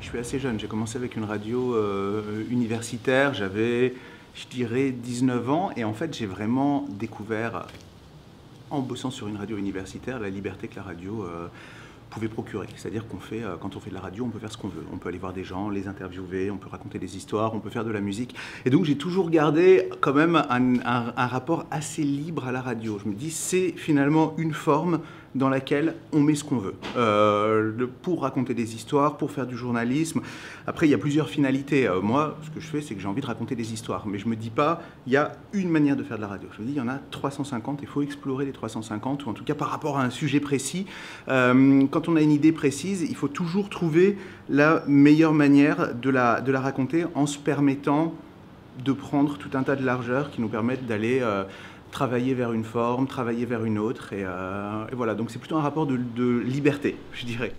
je suis assez jeune. J'ai commencé avec une radio universitaire, j'avais, je dirais, 19 ans. Et en fait, j'ai vraiment découvert, en bossant sur une radio universitaire, la liberté que la radio pouvait procurer. C'est-à-dire qu'on fait, quand on fait de la radio, on peut faire ce qu'on veut. On peut aller voir des gens, les interviewer, on peut raconter des histoires, on peut faire de la musique. Et donc j'ai toujours gardé quand même un rapport assez libre à la radio. Je me dis, c'est finalement une forme dans laquelle on met ce qu'on veut. Pour raconter des histoires, pour faire du journalisme. Après, il y a plusieurs finalités. Moi, ce que je fais, c'est que j'ai envie de raconter des histoires. Mais je ne me dis pas, il y a une manière de faire de la radio. Je me dis, il y en a 350, il faut explorer les 350, ou en tout cas par rapport à un sujet précis. Quand on a une idée précise, il faut toujours trouver la meilleure manière de la raconter en se permettant de prendre tout un tas de largeurs qui nous permettent d'aller travailler vers une forme, travailler vers une autre. Et voilà, donc c'est plutôt un rapport de liberté, je dirais.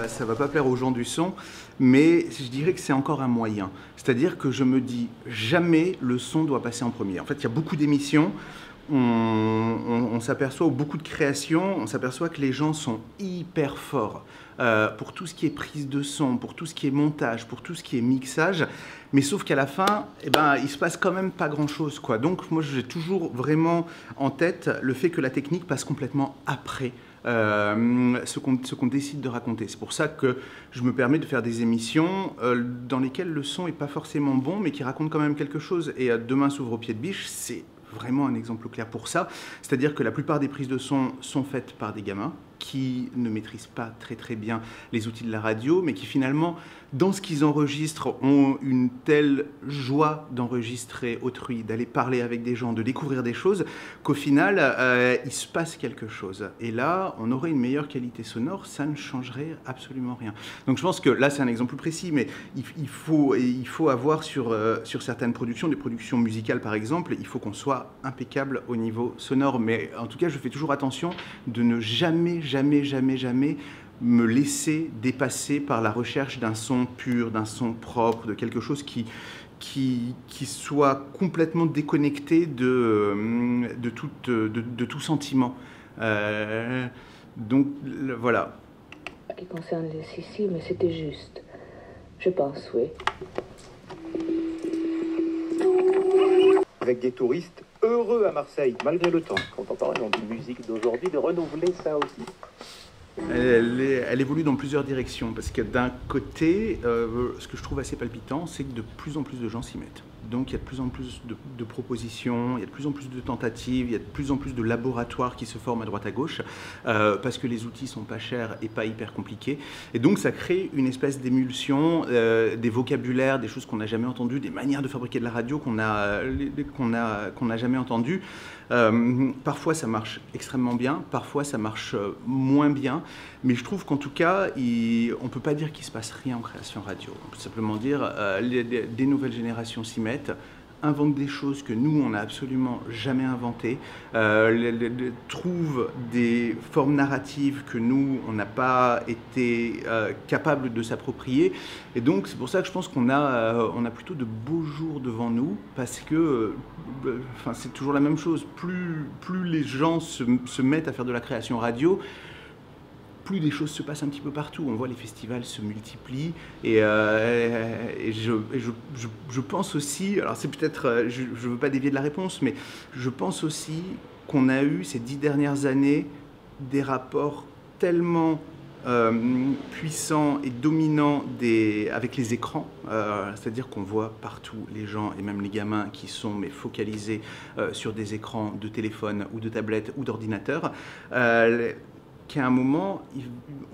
Ça ne va pas plaire aux gens du son, mais je dirais que c'est encore un moyen. C'est-à-dire que je me dis, jamais le son doit passer en premier. En fait, il y a beaucoup d'émissions, on s'aperçoit, ou beaucoup de créations, on s'aperçoit que les gens sont hyper forts pour tout ce qui est prise de son, pour tout ce qui est montage, pour tout ce qui est mixage, mais sauf qu'à la fin, eh ben, il se passe quand même pas grand-chose, quoi. Donc moi, j'ai toujours vraiment en tête le fait que la technique passe complètement après ce qu'on décide de raconter. C'est pour ça que je me permets de faire des émissions dans lesquelles le son n'est pas forcément bon, mais qui racontent quand même quelque chose. Et Demain s'ouvre au pied de biche, c'est vraiment un exemple clair pour ça. C'est-à-dire que la plupart des prises de son sont faites par des gamins qui ne maîtrisent pas très bien les outils de la radio, mais qui finalement, dans ce qu'ils enregistrent, ont une telle joie d'enregistrer autrui, d'aller parler avec des gens, de découvrir des choses, qu'au final, il se passe quelque chose. Et là, on aurait une meilleure qualité sonore, ça ne changerait absolument rien. Donc je pense que là, c'est un exemple plus précis, mais il faut avoir sur certaines productions, des productions musicales par exemple, il faut qu'on soit impeccable au niveau sonore. Mais en tout cas, je fais toujours attention de ne jamais me laisser dépasser par la recherche d'un son pur, d'un son propre, de quelque chose qui soit complètement déconnecté de tout sentiment. Donc voilà. Qui concerne les Sicile, mais c'était juste. Je pense, oui. Avec des touristes heureux à Marseille, malgré le temps. Quand on parle dans une musique d'aujourd'hui, de renouveler ça aussi. Elle évolue dans plusieurs directions, parce que d'un côté, ce que je trouve assez palpitant, c'est que de plus en plus de gens s'y mettent. Donc il y a de plus en plus de propositions, il y a de plus en plus de tentatives, il y a de plus en plus de laboratoires qui se forment à droite à gauche, parce que les outils sont pas chers et pas hyper compliqués. Et donc ça crée une espèce d'émulsion, des vocabulaires, des choses qu'on n'a jamais entendues, des manières de fabriquer de la radio qu'on n'a jamais entendues. Parfois ça marche extrêmement bien, parfois ça marche moins bien, mais je trouve qu'en tout cas, on ne peut pas dire qu'il ne se passe rien en création radio. On peut simplement dire des nouvelles générations s'y mettent, inventent des choses que nous, on n'a absolument jamais inventées, trouvent des formes narratives que nous, on n'a pas été capable de s'approprier. Et donc, c'est pour ça que je pense qu'on a plutôt de beaux jours devant nous, parce que c'est toujours la même chose. Plus les gens se mettent à faire de la création radio, plus des choses se passent un petit peu partout. On voit les festivals se multiplient et je pense aussi, alors c'est peut-être, je ne veux pas dévier de la réponse, mais je pense aussi qu'on a eu ces 10 dernières années des rapports tellement puissants et dominants avec les écrans, c'est-à-dire qu'on voit partout les gens et même les gamins qui sont focalisés sur des écrans de téléphone ou de tablette ou d'ordinateur, qu'à un moment,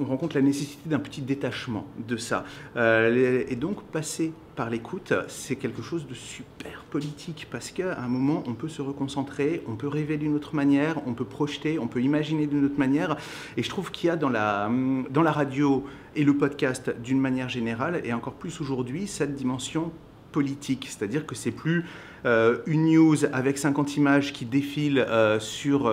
on rencontre la nécessité d'un petit détachement de ça. Et donc, passer par l'écoute, c'est quelque chose de super politique, parce qu'à un moment, on peut se reconcentrer, on peut rêver d'une autre manière, on peut projeter, on peut imaginer d'une autre manière. Et je trouve qu'il y a dans la radio et le podcast, d'une manière générale, et encore plus aujourd'hui, cette dimension politique. C'est-à-dire que c'est plus une news avec 50 images qui défilent sur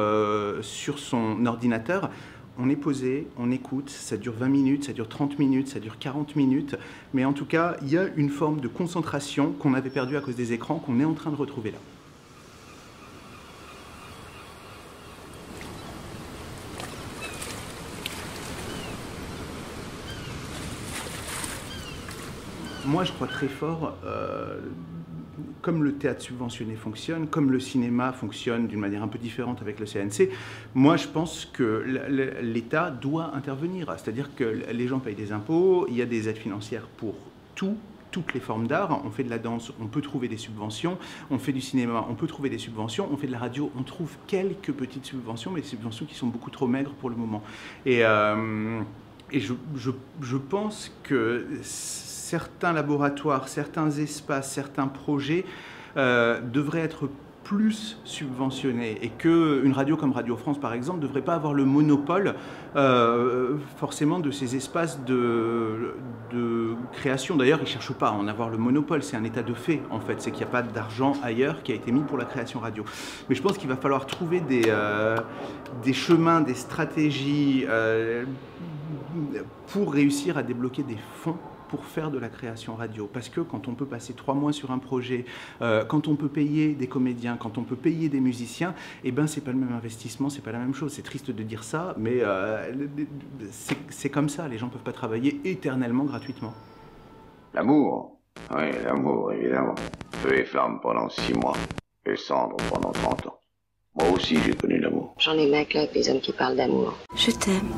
son ordinateur. on est posé, on écoute, ça dure 20 minutes, ça dure 30 minutes, ça dure 40 minutes, mais en tout cas, il y a une forme de concentration qu'on avait perdue à cause des écrans, qu'on est en train de retrouver là. Moi, je crois très fort, comme le théâtre subventionné fonctionne, comme le cinéma fonctionne d'une manière un peu différente avec le CNC, moi, je pense que l'État doit intervenir. C'est-à-dire que les gens payent des impôts, il y a des aides financières pour toutes les formes d'art. On fait de la danse, on peut trouver des subventions. On fait du cinéma, on peut trouver des subventions. On fait de la radio, on trouve quelques petites subventions, mais des subventions qui sont beaucoup trop maigres pour le moment. Et je pense que certains laboratoires, certains espaces, certains projets devraient être plus subventionnés et qu'une radio comme Radio France, par exemple, ne devrait pas avoir le monopole forcément de ces espaces de création. D'ailleurs, ils ne cherchent pas à en avoir le monopole, c'est un état de fait, en fait. C'est qu'il n'y a pas d'argent ailleurs qui a été mis pour la création radio. Mais je pense qu'il va falloir trouver des chemins, des stratégies pour réussir à débloquer des fonds pour faire de la création radio. Parce que quand on peut passer 3 mois sur un projet, quand on peut payer des comédiens, quand on peut payer des musiciens, eh ben c'est pas le même investissement, c'est pas la même chose. C'est triste de dire ça, mais c'est comme ça. Les gens peuvent pas travailler éternellement gratuitement. L'amour? Oui, l'amour, évidemment. Feu et flamme pendant 6 mois, et cendre pendant 30 ans. Moi aussi, j'ai connu l'amour. J'en ai ma claque, les hommes qui parlent d'amour. Je t'aime.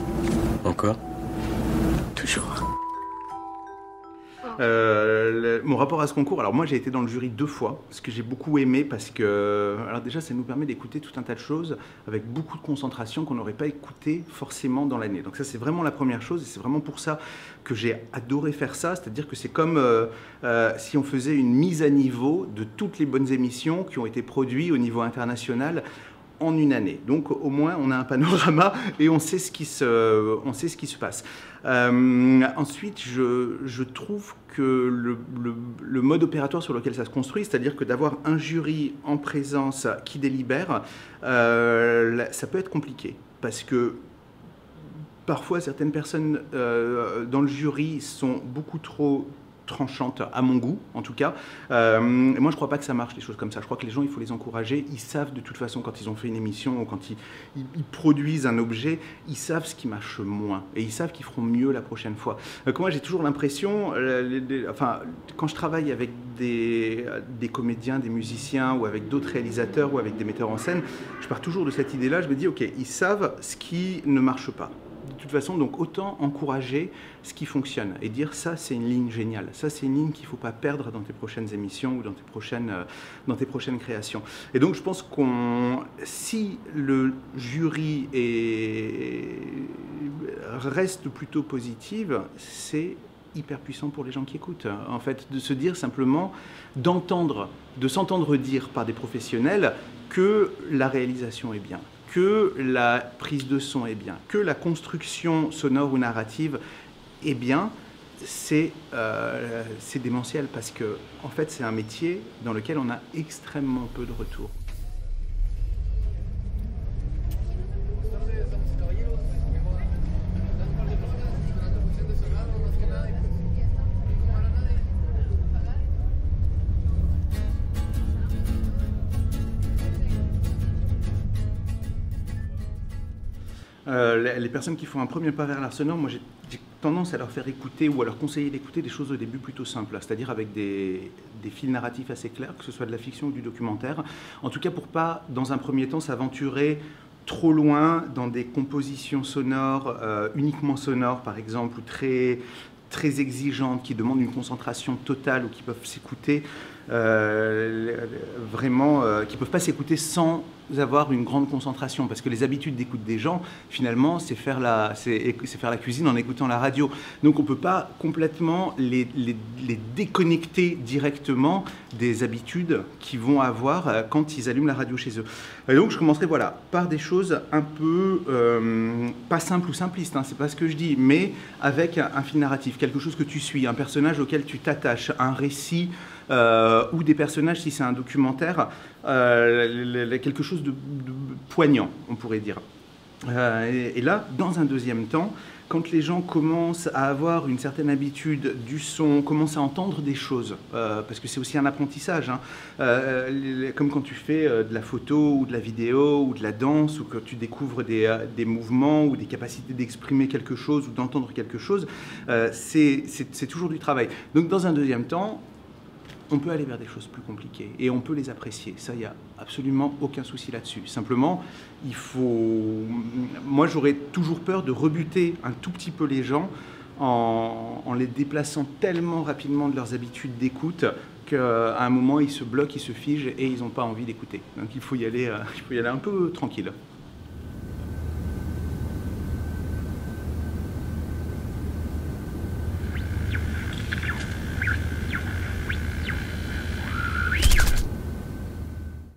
Encore? Toujours. Mon rapport à ce concours, alors moi j'ai été dans le jury 2 fois, ce que j'ai beaucoup aimé parce que, alors déjà ça nous permet d'écouter tout un tas de choses avec beaucoup de concentration qu'on n'aurait pas écouté forcément dans l'année. Donc ça c'est vraiment la première chose et c'est vraiment pour ça que j'ai adoré faire ça, c'est-à-dire que c'est comme si on faisait une mise à niveau de toutes les bonnes émissions qui ont été produites au niveau international en une année. Donc au moins on a un panorama et on sait ce qui se passe. Ensuite, je trouve que le mode opératoire sur lequel ça se construit, c'est-à-dire que d'avoir un jury en présence qui délibère, ça peut être compliqué parce que parfois certaines personnes dans le jury sont beaucoup trop tranchante à mon goût en tout cas. Moi je ne crois pas que ça marche les choses comme ça. Je crois que les gens il faut les encourager. Ils savent de toute façon quand ils ont fait une émission ou quand ils produisent un objet, ils savent ce qui marche moins et ils savent qu'ils feront mieux la prochaine fois. Moi j'ai toujours l'impression, enfin quand je travaille avec des comédiens, des musiciens ou avec d'autres réalisateurs ou avec des metteurs en scène, je pars toujours de cette idée-là. Je me dis ok, ils savent ce qui ne marche pas. De toute façon, donc autant encourager ce qui fonctionne et dire ça c'est une ligne géniale, ça c'est une ligne qu'il ne faut pas perdre dans tes prochaines émissions ou dans tes prochaines créations. Et donc je pense si le jury reste plutôt positive, c'est hyper puissant pour les gens qui écoutent. En fait, de se dire simplement, de s'entendre dire par des professionnels que la réalisation est bien, que la prise de son est bien, que la construction sonore ou narrative est bien, c'est démentiel parce que en fait, c'est un métier dans lequel on a extrêmement peu de retours. Les personnes qui font un premier pas vers l'art sonore, moi j'ai tendance à leur faire écouter ou à leur conseiller d'écouter des choses au début plutôt simples, c'est-à-dire avec des fils narratifs assez clairs, que ce soit de la fiction ou du documentaire, en tout cas pour pas, dans un premier temps, s'aventurer trop loin dans des compositions sonores, uniquement sonores par exemple, ou très exigeantes, qui demandent une concentration totale ou qui peuvent s'écouter vraiment, qui ne peuvent pas s'écouter sans avoir une grande concentration, parce que les habitudes d'écoute des gens, finalement, c'est faire la cuisine en écoutant la radio. Donc on ne peut pas complètement les déconnecter directement des habitudes qu'ils vont avoir quand ils allument la radio chez eux. Et donc je commencerai par des choses un peu, pas simples ou simplistes, hein, c'est pas ce que je dis, mais avec un fil narratif, quelque chose que tu suis, un personnage auquel tu t'attaches, un récit, ou des personnages, si c'est un documentaire, quelque chose de poignant, on pourrait dire. Et là, dans un deuxième temps, quand les gens commencent à avoir une certaine habitude du son, commencent à entendre des choses, parce que c'est aussi un apprentissage, hein, comme quand tu fais de la photo ou de la vidéo ou de la danse, ou que tu découvres des mouvements ou des capacités d'exprimer quelque chose ou d'entendre quelque chose, c'est toujours du travail. Donc dans un deuxième temps, on peut aller vers des choses plus compliquées et on peut les apprécier. Ça, il n'y a absolument aucun souci là-dessus. Simplement, moi, j'aurais toujours peur de rebuter un tout petit peu les gens en les déplaçant tellement rapidement de leurs habitudes d'écoute qu'à un moment, ils se bloquent, ils se figent et ils n'ont pas envie d'écouter. Donc, il faut y aller un peu tranquille.